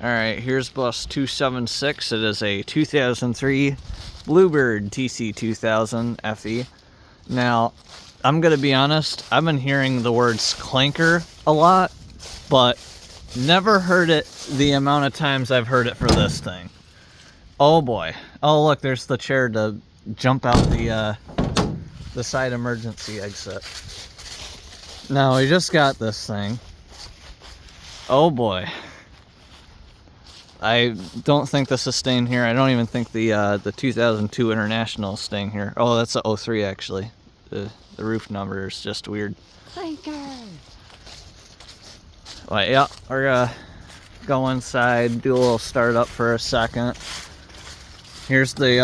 Alright, here's bus 276. It is a 2003 Bluebird TC2000 FE. Now, I'm gonna be honest, I've been hearing the words Clanker a lot, but never heard it the amount of times I've heard it for this thing. Oh boy. Oh look, there's the chair to jump out the side emergency exit. Now, we just got this thing. Oh boy. I don't think this is staying here. I don't even think the 2002 International is staying here. Oh, that's a 03 actually. The roof number is just weird. Clanker! Well, yeah, we're gonna go inside, do a little startup for a second. Here's the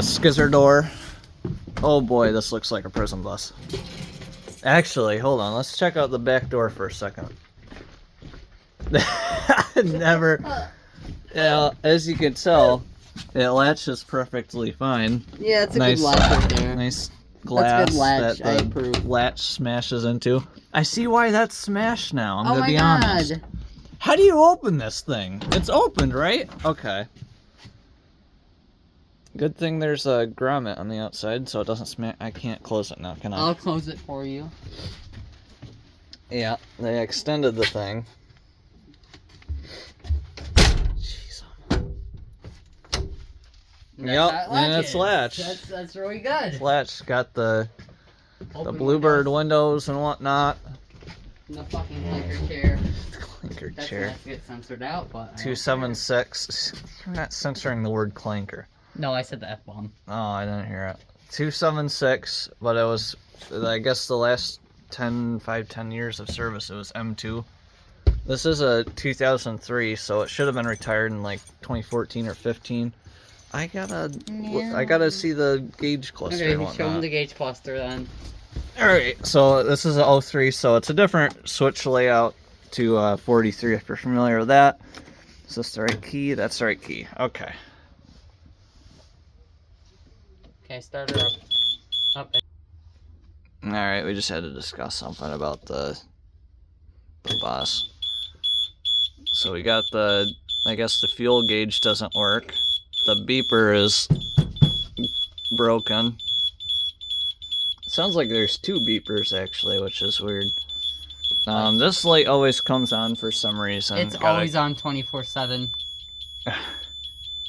skizzer door. Oh boy, this looks like a prison bus. Actually, hold on. Let's check out the back door for a second. Never. Yeah, as you can tell, it latches perfectly fine. Yeah, it's a good latch right there. Nice glass latch, that the latch smashes into. I see why that's smashed now, I'm gonna be honest. How do you open this thing? It's opened, right? Okay. Good thing there's a grommet on the outside so it doesn't smash. I can't close it now, can I? I'll close it for you. Yeah, they extended the thing. Yep, and it's latched. That's really good. It's latched. Got the Bluebird windows and whatnot. And the fucking Clanker chair. The Clanker That's chair. gonna have to get censored out, but 276. You're not censoring the word Clanker. No, I said the F-bomb. Oh, I didn't hear it. 276, but it was, I guess the last 10 years of service, it was M2. This is a 2003, so it should have been retired in like 2014 or 15. I gotta see the gauge cluster. Okay, show them the gauge cluster then. Alright, so this is a 03, so it's a different switch layout to 43 if you're familiar with that. Is this the right key? That's the right key. Okay. Okay, start her up. Alright, we just had to discuss something about the bus. So we got I guess the fuel gauge doesn't work. The beeper is broken. It sounds like there's two beepers actually, which is weird. This light always comes on for some reason. It's always on 24/7.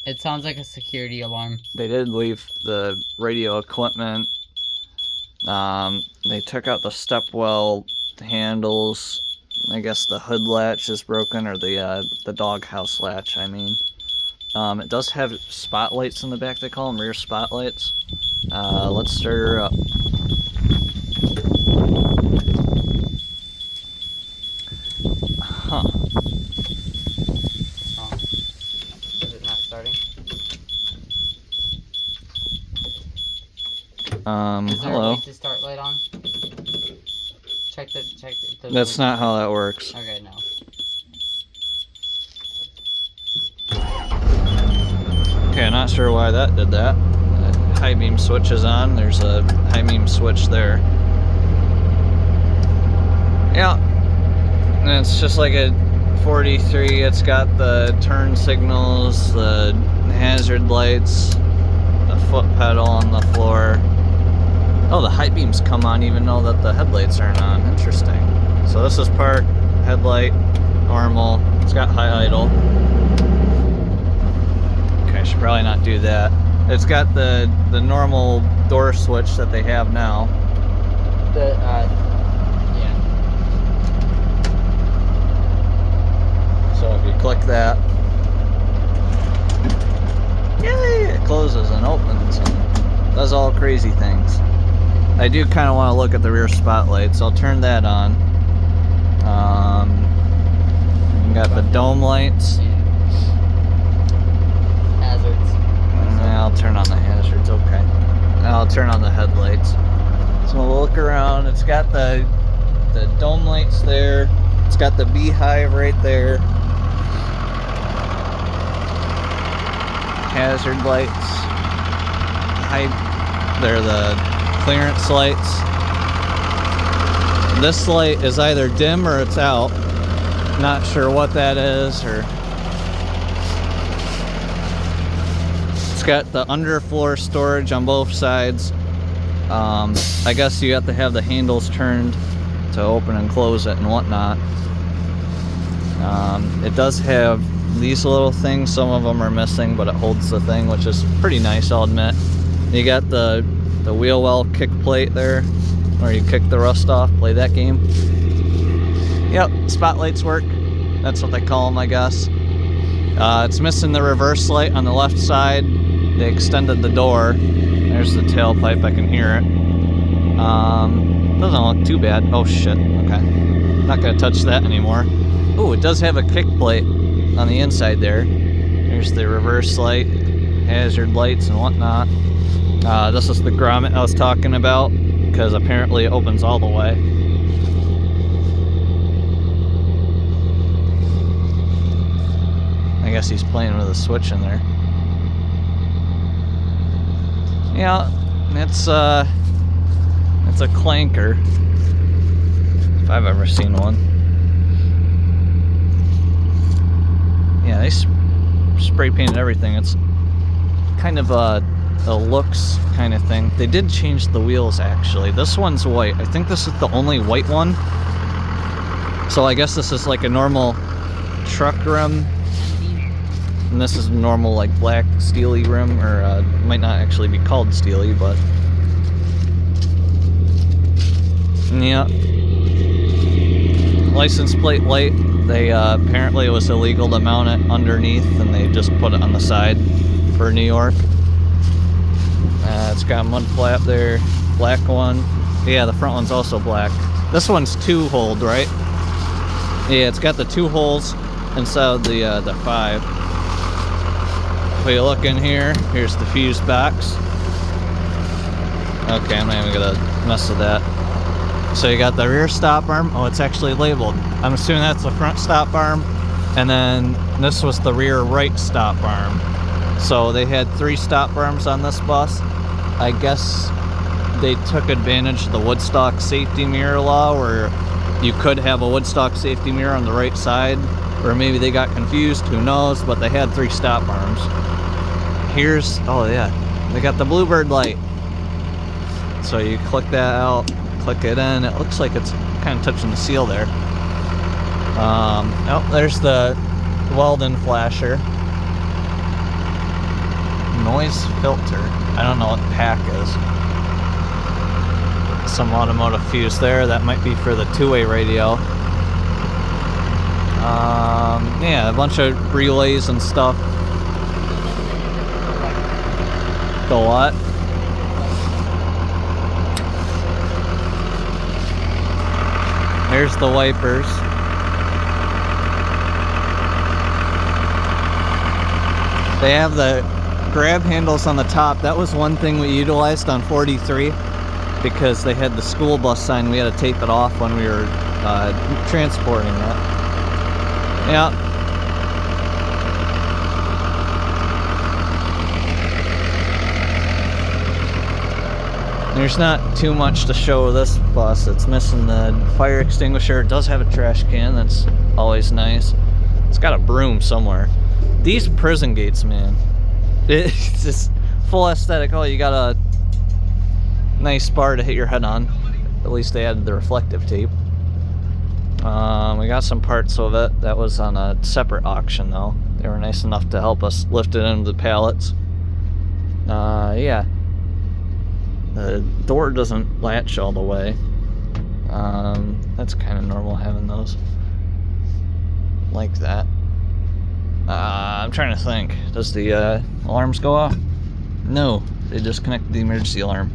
It sounds like a security alarm. They did leave the radio equipment. They took out the stepwell handles. I guess the hood latch is broken, or the doghouse latch, I mean. It does have spotlights in the back, they call them rear spotlights. Let's start her up. Huh. Oh. Is it not starting? Is there hello. a wait to start light on? Check the That's not how that works. Okay, no. Okay, not sure why that did that. High beam switch is on. There's a high beam switch there. Yeah. And it's just like a 43. It's got the turn signals, the hazard lights, the foot pedal on the floor. Oh, the high beams come on even though that the headlights aren't on. Interesting. So this is park, headlight, normal. It's got high idle. I should probably not do that. It's got the normal door switch that they have now. Yeah. So if you click that, yay, it closes and opens and does all crazy things. I do kind of want to look at the rear spotlights. I'll turn that on. You got the dome lights. I'll turn on the hazards, okay. I'll turn on the headlights. So we'll look around. It's got the dome lights there. It's got the beehive right there. Hazard lights. They're the clearance lights. This light is either dim or it's out. Not sure what that is, or got the underfloor storage on both sides. I guess you have to have the handles turned to open and close it and whatnot. It does have these little things. Some of them are missing, but it holds the thing, which is pretty nice, I'll admit. You got the wheel well kick plate there, where you kick the rust off, play that game. Yep, spotlights work. That's what they call them, I guess. It's missing the reverse light on the left side. They extended the door. There's the tailpipe, I can hear it. Doesn't look too bad. Oh shit, okay. Not gonna touch that anymore. Oh, it does have a kick plate on the inside there. There's the reverse light, hazard lights and whatnot. This is the grommet I was talking about, because apparently it opens all the way. I guess he's playing with a switch in there. Yeah, it's a Clanker, if I've ever seen one. Yeah, they spray painted everything. It's kind of a looks kind of thing. They did change the wheels actually. This one's white. I think this is the only white one. So I guess this is like a normal truck rim. And this is normal like black steely rim, or might not actually be called steely, but yeah. License plate light. They apparently it was illegal to mount it underneath, and they just put it on the side for New York. It's got a mud flap there, black one. Yeah, the front one's also black. This one's 2-holed, right? Yeah, it's got the 2 holes instead of the 5. If you look in here, here's the fuse box. Okay, I'm not even gonna mess with that. So you got the rear stop arm. Oh, it's actually labeled. I'm assuming that's the front stop arm. And then this was the rear right stop arm. So they had 3 stop arms on this bus. I guess they took advantage of the Woodstock safety mirror law, where you could have a Woodstock safety mirror on the right side, or maybe they got confused, who knows, but they had 3 stop arms. Here's, oh yeah, they got the Bluebird light. So you click that out, click it in, it looks like it's kind of touching the seal there. Oh, there's the Weldon flasher. Noise filter. I don't know what the pack is. Some automotive fuse there. That might be for the 2-way radio. Yeah, a bunch of relays and stuff. The what? There's the wipers. They have the grab handles on the top. That was one thing we utilized on 43 because they had the school bus sign. We had to tape it off when we were transporting it. Yeah. There's not too much to show this bus. It's missing the fire extinguisher. It does have a trash can. That's always nice. It's got a broom somewhere. These prison gates, man. It's just full aesthetic. Oh, you got a nice bar to hit your head on. At least they added the reflective tape. We got some parts of it. That was on a separate auction, though. They were nice enough to help us lift it into the pallets. Yeah. The door doesn't latch all the way. That's kind of normal having those like that. I'm trying to think. Does the alarms go off? No, they just connected the emergency alarm,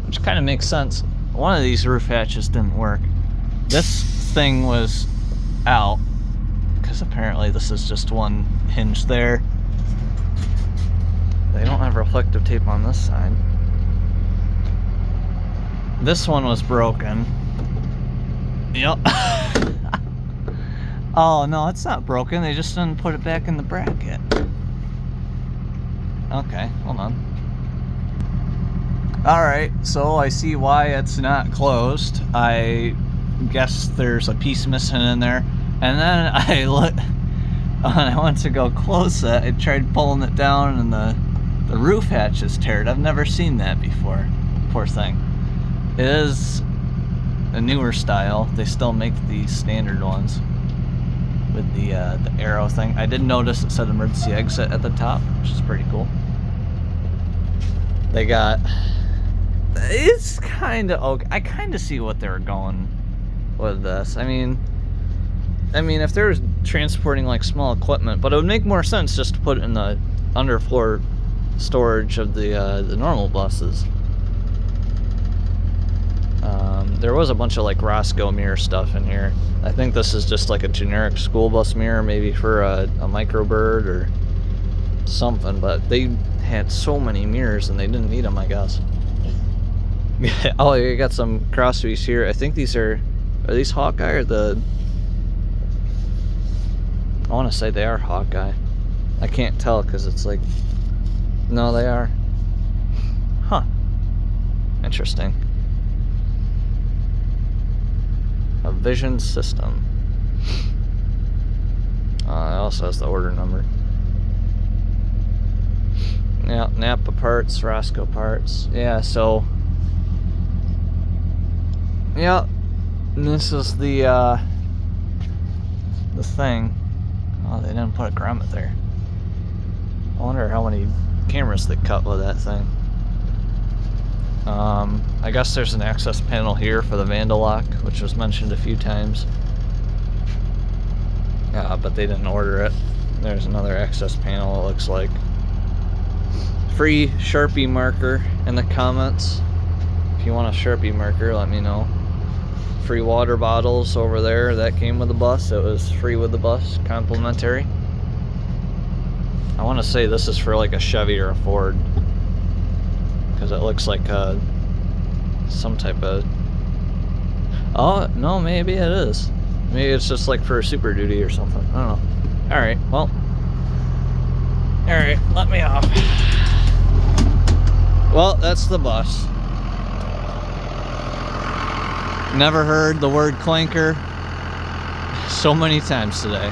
which kind of makes sense. One of these roof hatches didn't work. This thing was out because apparently this is just one hinge there. They don't have reflective tape on this side. This one was broken. Yep. Oh no, it's not broken. They just didn't put it back in the bracket. Okay, hold on. Alright, so I see why it's not closed. I guess there's a piece missing in there. And then I looked, when I went to go close it, I tried pulling it down and the The roof hatch is teared. I've never seen that before. Poor thing. It is a newer style. They still make the standard ones with the arrow thing. I did notice it said emergency exit at the top, which is pretty cool. They got... It's kind of okay. I kind of see what they were going with this. I mean, if they were transporting like small equipment, but it would make more sense just to put it in the underfloor storage of the normal buses. There was a bunch of like Roscoe mirror stuff in here. I think this is just like a generic school bus mirror, maybe for a microbird or something, but they had so many mirrors and they didn't need them, I guess. Oh, you got some crosspiece here. I think these are these Hawkeye or the... I want to say they are Hawkeye. I can't tell because it's like... No, they are. Huh. Interesting. A Vision System. It also has the order number. Yeah, Napa parts, Roscoe parts. Yeah, so... Yeah, and this is the thing. Oh, they didn't put a grommet there. I wonder how many cameras they cut with that thing. I guess there's an access panel here for the Vandal lock, which was mentioned a few times. But they didn't order it. There's another access panel, it looks like. Free Sharpie marker in the comments. If you want a Sharpie marker, let me know. Free water bottles over there, that came with the bus. It was free with the bus, complimentary. I want to say this is for like a Chevy or a Ford, because it looks like some type of... Oh, no, maybe it is. Maybe it's just like for a Super Duty or something. I don't know. Alright, well. Alright, let me off. Well, that's the bus. Never heard the word Clanker so many times today.